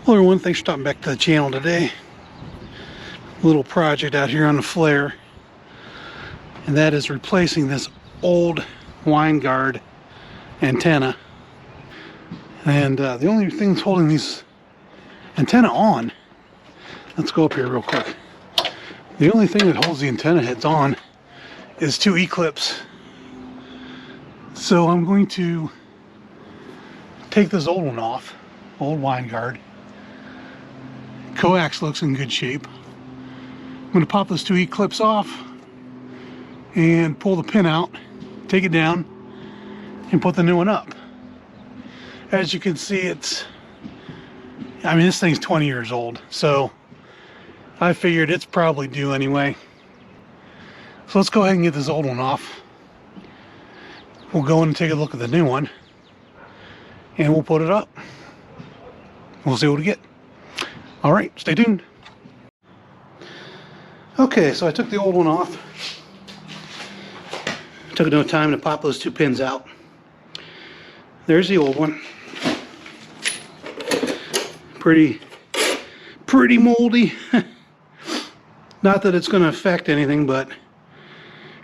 Hello everyone, thanks for stopping back to the channel today. Little project out here on the flare, and that is replacing this old Winegard antenna. And the only thing that's holding these antenna on, let's go up here real quick. The only thing that holds the antenna heads on is two E-clips. So I'm going to take this old one off, old Winegard. Coax looks in good shape. I'm going to pop those two E-clips off and pull the pin out, take it down, and put the new one up. As you can see, this thing's 20 years old, so I figured it's probably due anyway. So let's go ahead and get this old one off. We'll go in and take a look at the new one, and we'll put it up. We'll see what we get. All right, stay tuned. Okay, so I took the old one off. Took no time to pop those two pins out. There's the old one. Pretty moldy. Not that it's going to affect anything, but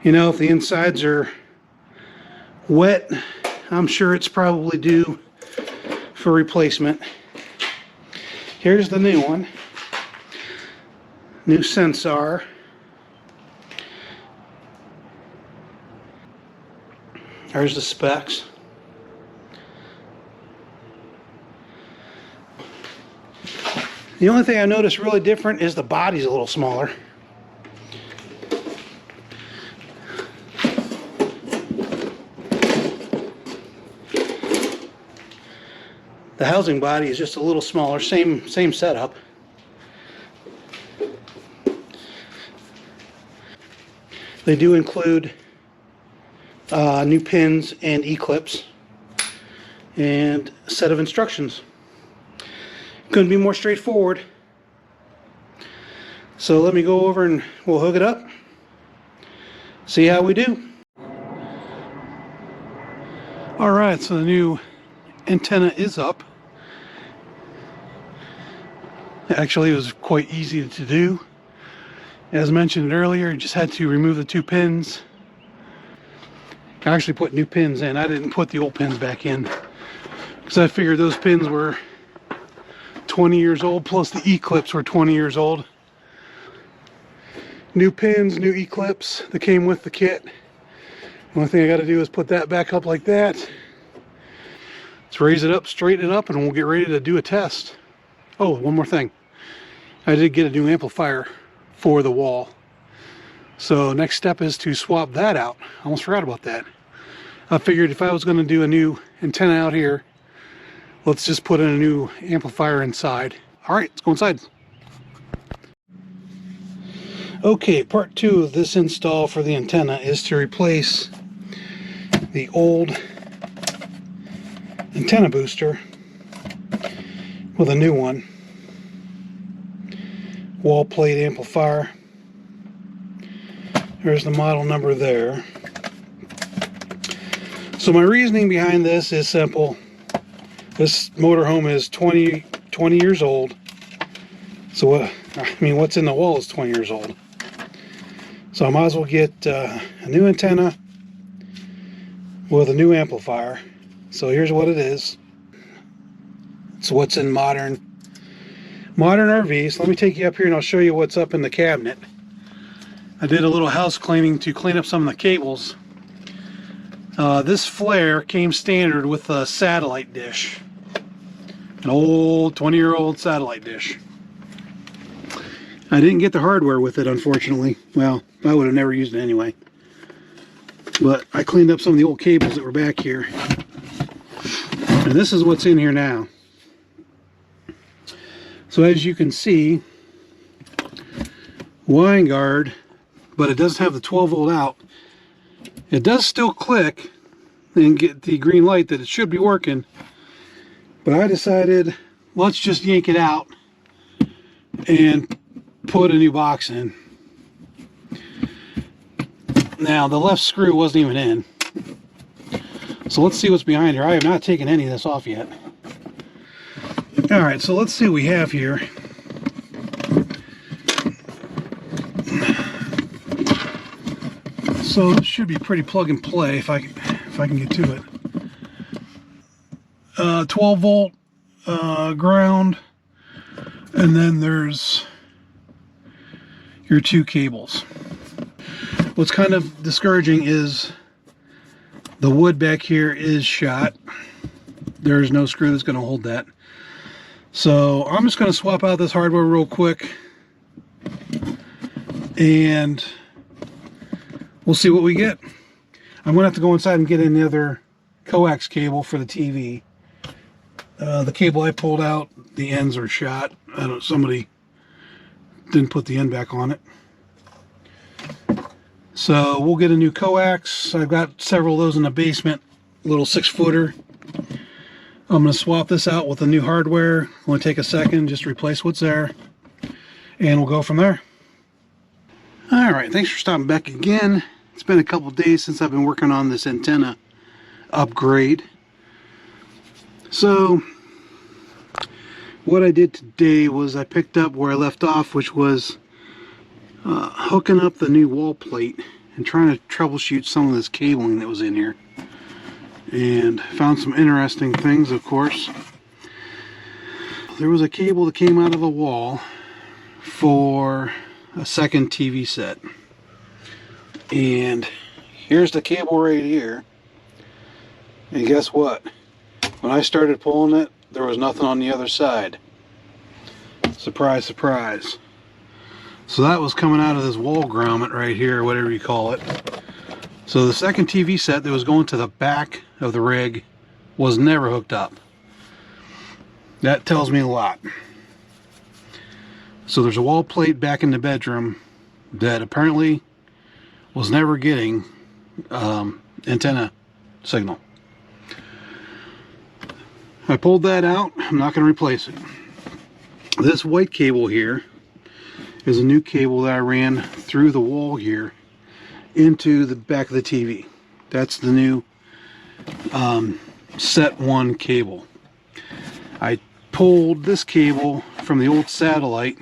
you know, if the insides are wet, I'm sure it's probably due for replacement. Here's the new one. New Sensar. There's the specs. The only thing I noticed really different is the body's a little smaller. The housing body is just a little smaller, same setup. They do include new pins and E-clips and a set of instructions. Couldn't be more straightforward. So let me go over and we'll hook it up, see how we do. Alright, so the new antenna is up. Actually, it was quite easy to do. As mentioned earlier, you just had to remove the two pins. I actually put new pins in. I didn't put the old pins back in because I figured those pins were 20 years old, plus the E-clips were 20 years old. New pins, new E-clips that came with the kit. The only thing I got to do is put that back up like that. Let's raise it up, straighten it up, and we'll get ready to do a test. Oh, one more thing. I did get a new amplifier for the wall. So next step is to swap that out. I almost forgot about that. I figured if I was going to do a new antenna out here, let's just put in a new amplifier inside. Alright, let's go inside. Okay, part 2 of this install for the antenna is to replace the old antenna booster with a new one. Wall plate amplifier. There's the model number there. So my reasoning behind this is simple. This motorhome is 20 years old. So what's in the wall is 20 years old. So I might as well get a new antenna with a new amplifier. So here's what it is. It's what's in modern RVs. Let me take you up here and I'll show you what's up in the cabinet. I did a little house cleaning to clean up some of the cables. This flare came standard with a satellite dish. An old 20-year-old satellite dish. I didn't get the hardware with it, unfortunately. Well, I would have never used it anyway. But I cleaned up some of the old cables that were back here. And this is what's in here now. So as you can see, Winegard, but it doesn't have the 12 volt out. It does still click and get the green light that it should be working. But I decided, let's just yank it out and put a new box in. Now the left screw wasn't even in. So let's see what's behind here. I have not taken any of this off yet. Alright, so let's see what we have here. So this should be pretty plug and play if I can get to it. 12 volt ground, and then there's your two cables. What's kind of discouraging is the wood back here is shot. There's no screw that's going to hold that. So I'm just going to swap out this hardware real quick and we'll see what we get. I'm going to have to go inside and get another coax cable for the TV. The cable I pulled out, the ends are shot. Somebody didn't put the end back on it. So we'll get a new coax. I've got several of those in the basement, little 6-footer. I'm going to swap this out with the new hardware. Only take a second, just replace what's there, and we'll go from there. Alright, thanks for stopping back again. It's been a couple days since I've been working on this antenna upgrade. So what I did today was I picked up where I left off, which was hooking up the new wall plate and trying to troubleshoot some of this cabling that was in here. And found some interesting things, of course. There was a cable that came out of the wall for a second TV set. And here's the cable right here. And guess what? When I started pulling it, there was nothing on the other side. Surprise, surprise. So that was coming out of this wall grommet right here, whatever you call it. So the second TV set that was going to the back of the rig was never hooked up. That tells me a lot. So there's a wall plate back in the bedroom that apparently was never getting antenna signal. I pulled that out. I'm not going to replace it. This white cable here is a new cable that I ran through the wall here into the back of the TV. That's the new set 1 cable. I pulled this cable from the old satellite.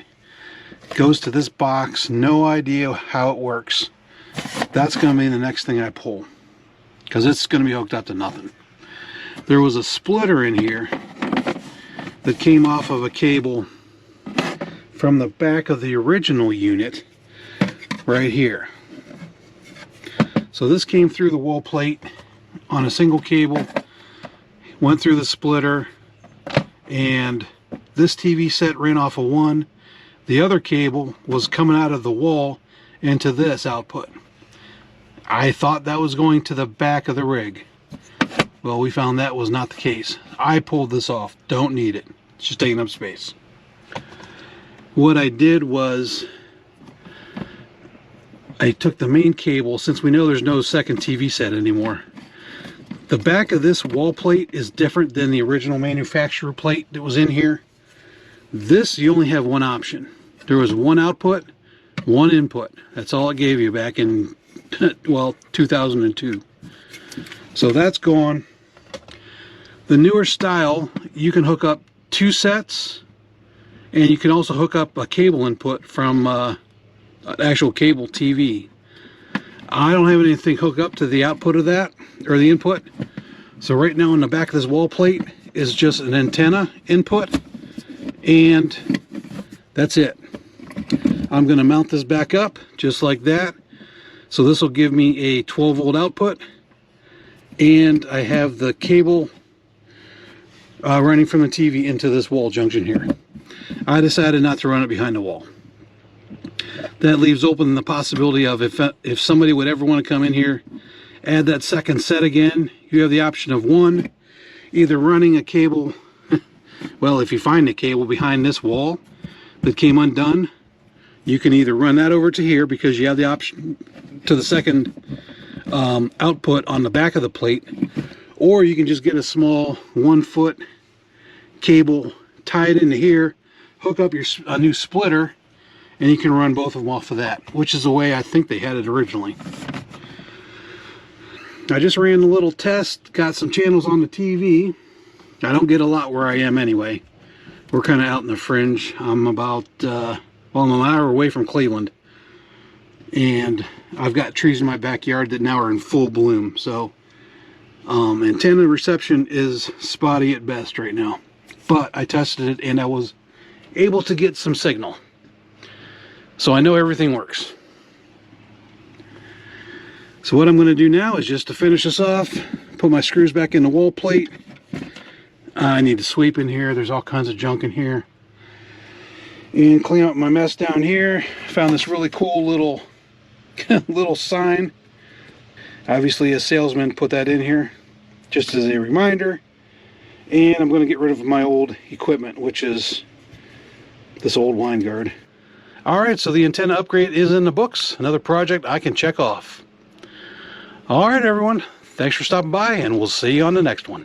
It goes to this box. No idea how it works. That's going to be the next thing I pull, because it's going to be hooked up to nothing. There was a splitter in here that came off of a cable from the back of the original unit right here. So this came through the wall plate on a single cable, went through the splitter, and this TV set ran off of one. The other cable was coming out of the wall into this output. I thought that was going to the back of the rig. Well, we found that was not the case. I pulled this off. Don't need it. It's just taking up space. What I did was I took the main cable, since we know there's no second TV set anymore. The back of this wall plate is different than the original manufacturer plate that was in here. This, you only have one option. There was one output, one input. That's all it gave you back in, well, 2002. So that's gone. The newer style, you can hook up 2 sets, and you can also hook up a cable input from an actual cable TV. I don't have anything hooked up to the output of that, or the input. So right now on the back of this wall plate is just an antenna input, and that's it. I'm going to mount this back up just like that. So this will give me a 12 volt output, and I have the cable running from the TV into this wall junction here. I decided not to run it behind the wall. That leaves open the possibility of if somebody would ever want to come in here, add that second set again, you have the option of one, either running a cable, well, if you find a cable behind this wall that came undone, you can either run that over to here because you have the option to the second output on the back of the plate, or you can just get a small 1-foot cable, tie it into here, hook up a new splitter, and you can run both of them off of that, which is the way I think they had it originally. I just ran a little test, got some channels on the TV. I don't get a lot where I am anyway, We're kind of out in the fringe. I'm about, well, I'm an hour away from Cleveland. And I've got trees in my backyard that now are in full bloom. So antenna reception is spotty at best right now. But I tested it and I was able to get some signal. So I know everything works. So what I'm going to do now is just to finish this off, put my screws back in the wall plate. I need to sweep in here. There's all kinds of junk in here. And clean up my mess down here. Found this really cool little little sign. Obviously a salesman put that in here just as a reminder. And I'm going to get rid of my old equipment, which is this old Winegard. Alright, so the antenna upgrade is in the books. Another project I can check off. Alright everyone, thanks for stopping by and we'll see you on the next one.